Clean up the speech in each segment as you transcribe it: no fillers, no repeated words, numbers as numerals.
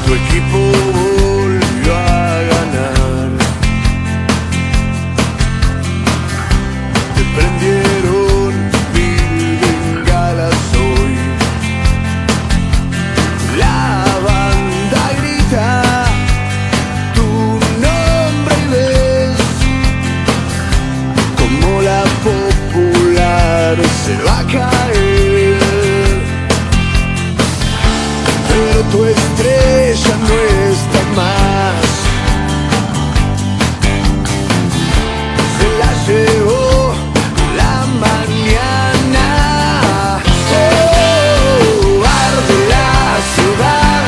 Tu equipo volvió a ganar. Te prendieron mil bengalas hoy. La banda grita tu nombre y ves como la popular se va a caer. Pero tu estrella no está más. Se la llevó la mañana. Oh, arde la ciudad,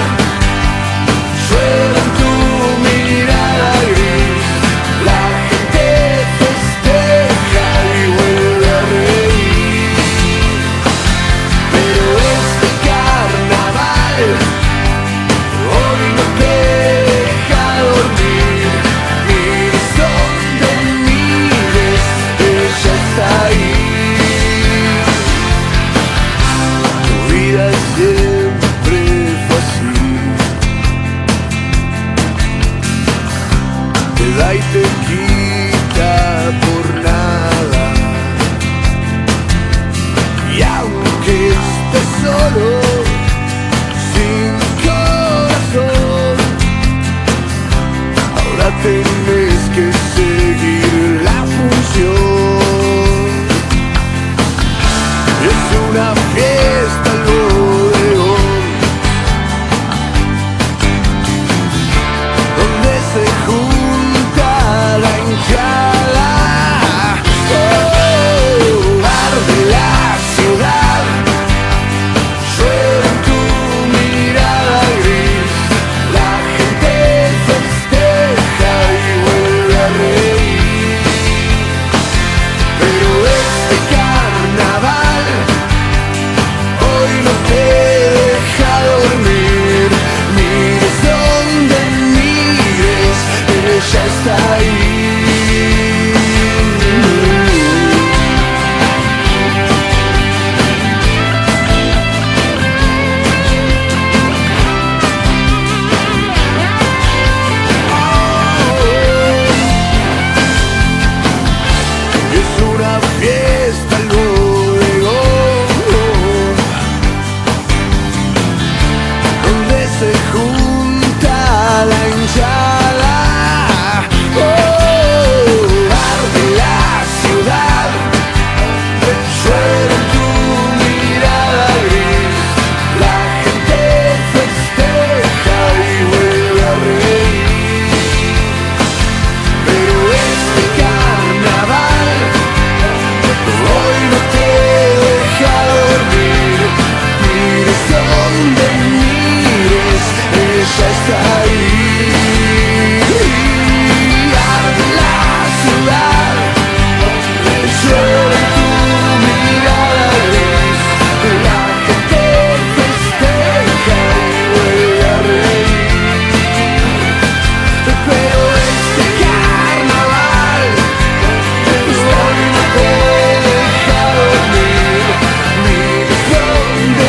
llueve en tu mirada gris. La gente festeja y vuelve a reír. Pero este carnaval hoy no te deja dormir. Mires donde mires, ella está ahí. Tu vida siempre fue así. Te da y te quita por nada. Y aunque estés solo,